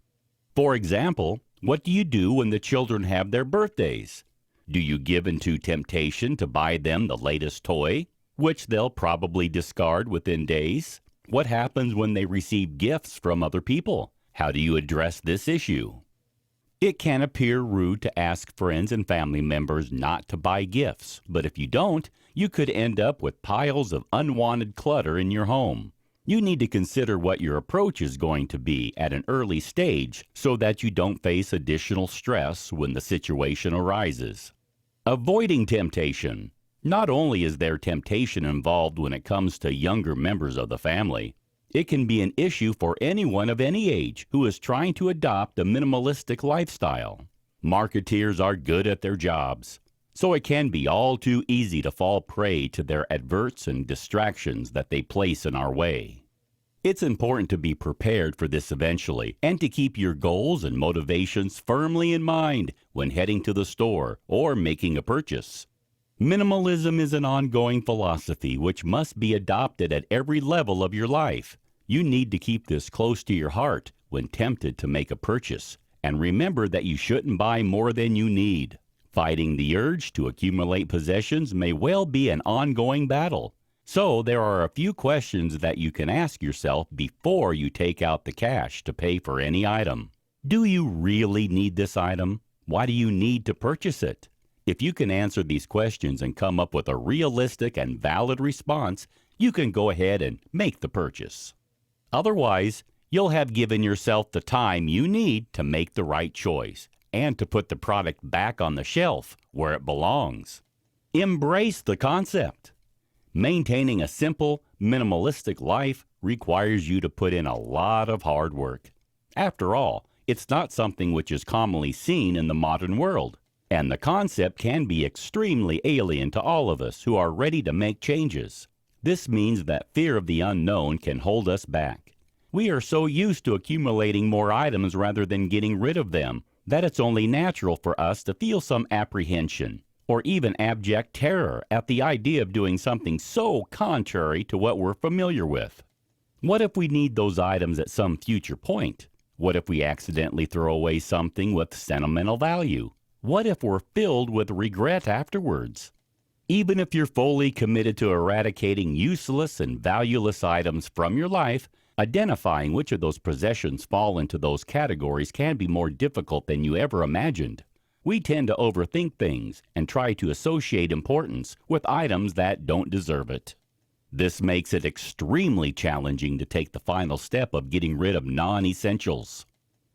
For example, what do you do when the children have their birthdays? Do you give in to temptation to buy them the latest toy, which they'll probably discard within days? What happens when they receive gifts from other people? How do you address this issue? It can appear rude to ask friends and family members not to buy gifts, but if you don't, you could end up with piles of unwanted clutter in your home. You need to consider what your approach is going to be at an early stage so that you don't face additional stress when the situation arises. Avoiding temptation. Not only is there temptation involved when it comes to younger members of the family, it can be an issue for anyone of any age who is trying to adopt a minimalistic lifestyle. Marketeers are good at their jobs, so it can be all too easy to fall prey to their adverts and distractions that they place in our way. It's important to be prepared for this eventually and to keep your goals and motivations firmly in mind when heading to the store or making a purchase. Minimalism is an ongoing philosophy which must be adopted at every level of your life. You need to keep this close to your heart when tempted to make a purchase, and remember that you shouldn't buy more than you need. Fighting the urge to accumulate possessions may well be an ongoing battle. So there are a few questions that you can ask yourself before you take out the cash to pay for any item. Do you really need this item? Why do you need to purchase it? If you can answer these questions and come up with a realistic and valid response, you can go ahead and make the purchase. Otherwise, you'll have given yourself the time you need to make the right choice and to put the product back on the shelf where it belongs. Embrace the concept. Maintaining a simple, minimalistic life requires you to put in a lot of hard work. After all, it's not something which is commonly seen in the modern world, and the concept can be extremely alien to all of us who are ready to make changes. This means that fear of the unknown can hold us back. We are so used to accumulating more items rather than getting rid of them that it's only natural for us to feel some apprehension or even abject terror at the idea of doing something so contrary to what we're familiar with. What if we need those items at some future point? What if we accidentally throw away something with sentimental value? What if we're filled with regret afterwards? Even if you're fully committed to eradicating useless and valueless items from your life, identifying which of those possessions fall into those categories can be more difficult than you ever imagined. We tend to overthink things and try to associate importance with items that don't deserve it. This makes it extremely challenging to take the final step of getting rid of non-essentials.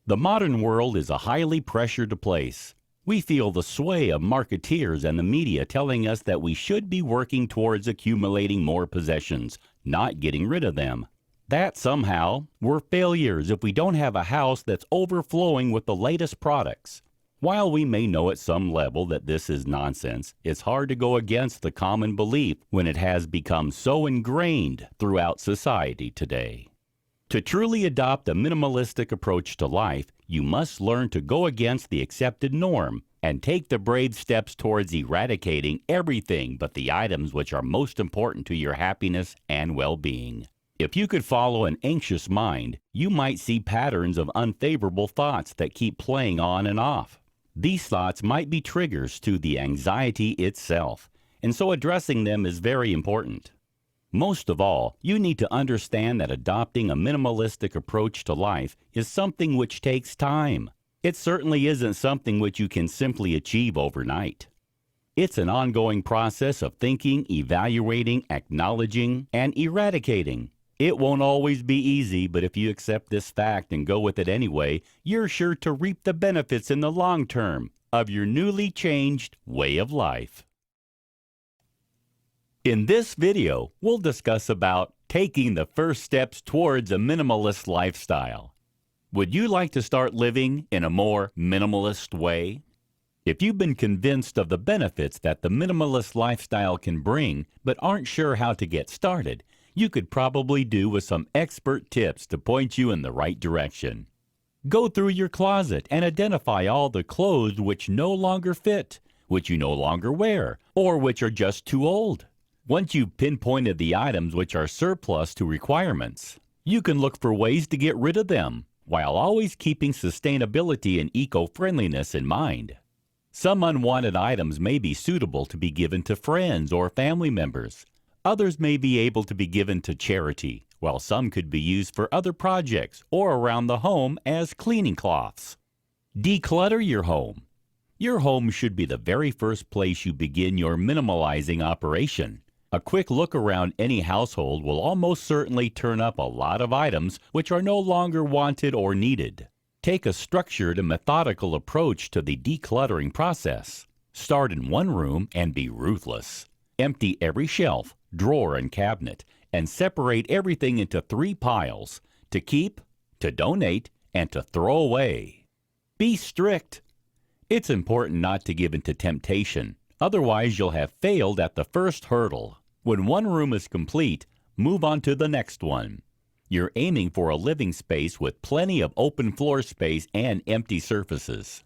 The modern world is a highly pressured place. We feel the sway of marketeers and the media telling us that we should be working towards accumulating more possessions, not getting rid of them. That somehow we're failures if we don't have a house that's overflowing with the latest products. While we may know at some level that this is nonsense, it's hard to go against the common belief when it has become so ingrained throughout society today. To truly adopt a minimalistic approach to life, you must learn to go against the accepted norm and take the brave steps towards eradicating everything but the items which are most important to your happiness and well-being. If you could follow an anxious mind, you might see patterns of unfavorable thoughts that keep playing on and off. These thoughts might be triggers to the anxiety itself, and so addressing them is very important. Most of all, you need to understand that adopting a minimalistic approach to life is something which takes time. It certainly isn't something which you can simply achieve overnight. It's an ongoing process of thinking, evaluating, acknowledging, and eradicating. It won't always be easy, but if you accept this fact and go with it anyway, you're sure to reap the benefits in the long term of your newly changed way of life. In this video, we'll discuss about taking the first steps towards a minimalist lifestyle. Would you like to start living in a more minimalist way? If you've been convinced of the benefits that the minimalist lifestyle can bring, but aren't sure how to get started, you could probably do with some expert tips to point you in the right direction. Go through your closet and identify all the clothes which no longer fit, which you no longer wear, or which are just too old. Once you've pinpointed the items which are surplus to requirements, you can look for ways to get rid of them, while always keeping sustainability and eco-friendliness in mind. Some unwanted items may be suitable to be given to friends or family members. Others may be able to be given to charity, while some could be used for other projects or around the home as cleaning cloths. Declutter your home. Your home should be the very first place you begin your minimalizing operation. A quick look around any household will almost certainly turn up a lot of items which are no longer wanted or needed. Take a structured and methodical approach to the decluttering process. Start in one room and be ruthless. Empty every shelf, drawer, and cabinet, and separate everything into 3 piles: to keep, to donate, and to throw away. Be strict. It's important not to give in to temptation, otherwise you'll have failed at the first hurdle. When one room is complete, move on to the next one. You're aiming for a living space with plenty of open floor space and empty surfaces.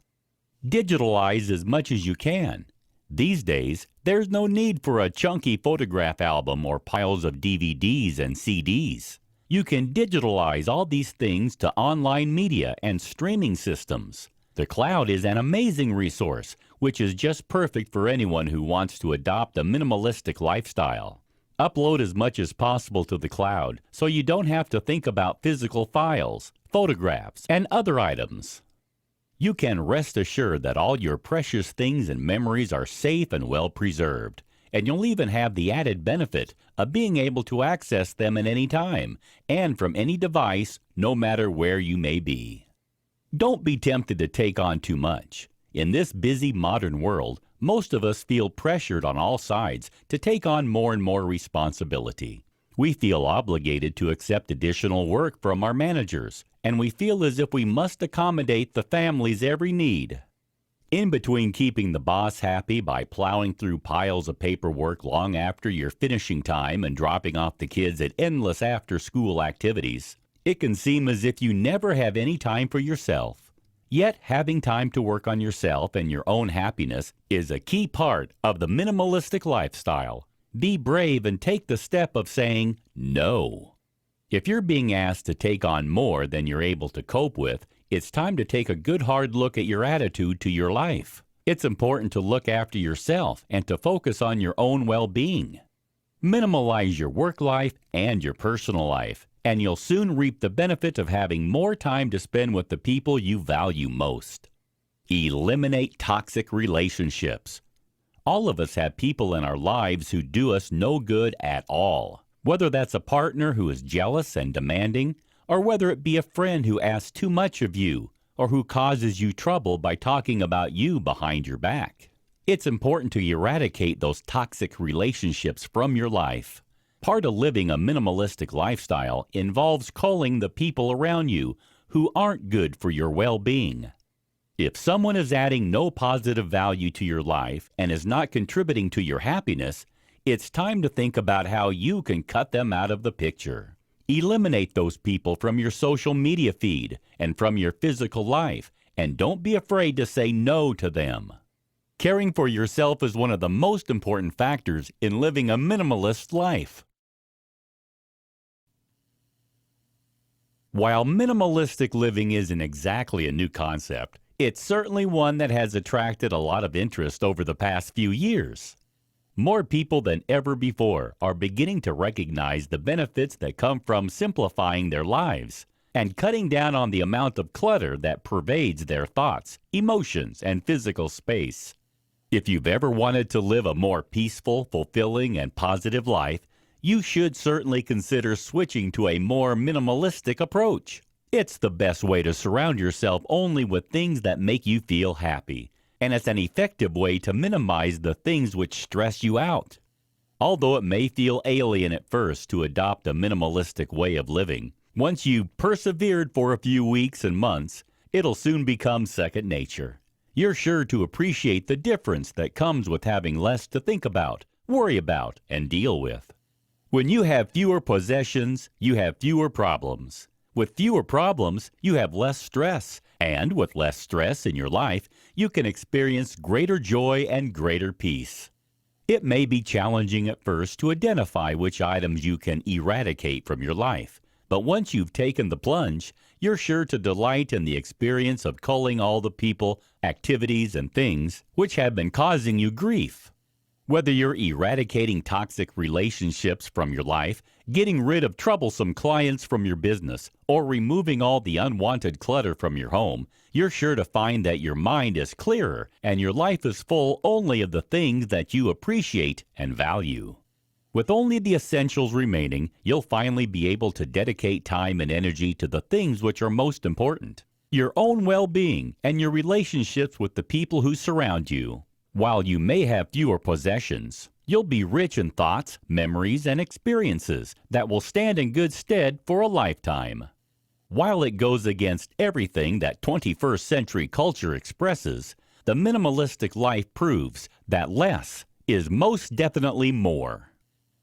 Digitalize as much as you can. These days, there's no need for a chunky photograph album or piles of DVDs and CDs. You can digitalize all these things to online media and streaming systems. The cloud is an amazing resource, which is just perfect for anyone who wants to adopt a minimalistic lifestyle. Upload as much as possible to the cloud so you don't have to think about physical files, photographs, and other items. You can rest assured that all your precious things and memories are safe and well preserved, and you'll even have the added benefit of being able to access them at any time and from any device, no matter where you may be. Don't be tempted to take on too much. In this busy modern world, most of us feel pressured on all sides to take on more and more responsibility. We feel obligated to accept additional work from our managers, and we feel as if we must accommodate the family's every need. In between keeping the boss happy by plowing through piles of paperwork long after your finishing time and dropping off the kids at endless after-school activities, it can seem as if you never have any time for yourself. Yet, having time to work on yourself and your own happiness is a key part of the minimalistic lifestyle. Be brave and take the step of saying no. If you're being asked to take on more than you're able to cope with, it's time to take a good hard look at your attitude to your life. It's important to look after yourself and to focus on your own well-being. Minimalize your work life and your personal life, and you'll soon reap the benefit of having more time to spend with the people you value most. Eliminate toxic relationships. All of us have people in our lives who do us no good at all. Whether that's a partner who is jealous and demanding, or whether it be a friend who asks too much of you, or who causes you trouble by talking about you behind your back. It's important to eradicate those toxic relationships from your life. Part of living a minimalistic lifestyle involves culling the people around you who aren't good for your well-being. If someone is adding no positive value to your life and is not contributing to your happiness, it's time to think about how you can cut them out of the picture. Eliminate those people from your social media feed and from your physical life, and don't be afraid to say no to them. Caring for yourself is one of the most important factors in living a minimalist life. While minimalistic living isn't exactly a new concept, it's certainly one that has attracted a lot of interest over the past few years. More people than ever before are beginning to recognize the benefits that come from simplifying their lives. and cutting down on the amount of clutter that pervades their thoughts, emotions, and physical space. If you've ever wanted to live a more peaceful, fulfilling, and positive life, you should certainly consider switching to a more minimalistic approach. It's the best way to surround yourself only with things that make you feel happy, and it's an effective way to minimize the things which stress you out. Although it may feel alien at first to adopt a minimalistic way of living, once you've persevered for a few weeks and months, it'll soon become second nature. You're sure to appreciate the difference that comes with having less to think about, worry about, and deal with. When you have fewer possessions, you have fewer problems. With fewer problems, you have less stress. And with less stress in your life, you can experience greater joy and greater peace. It may be challenging at first to identify which items you can eradicate from your life. But once you've taken the plunge, you're sure to delight in the experience of culling all the people, activities, and things which have been causing you grief. Whether you're eradicating toxic relationships from your life, getting rid of troublesome clients from your business, or removing all the unwanted clutter from your home, you're sure to find that your mind is clearer and your life is full only of the things that you appreciate and value. With only the essentials remaining, you'll finally be able to dedicate time and energy to the things which are most important: your own well-being and your relationships with the people who surround you. While you may have fewer possessions, you'll be rich in thoughts, memories, and experiences that will stand in good stead for a lifetime. While it goes against everything that 21st century culture expresses, the minimalistic life proves that less is most definitely more.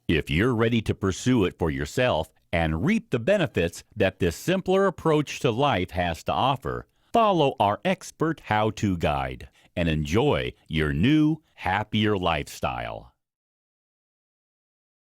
If you're ready to pursue it for yourself and reap the benefits that this simpler approach to life has to offer, follow our expert how-to guide and enjoy your new, happier lifestyle.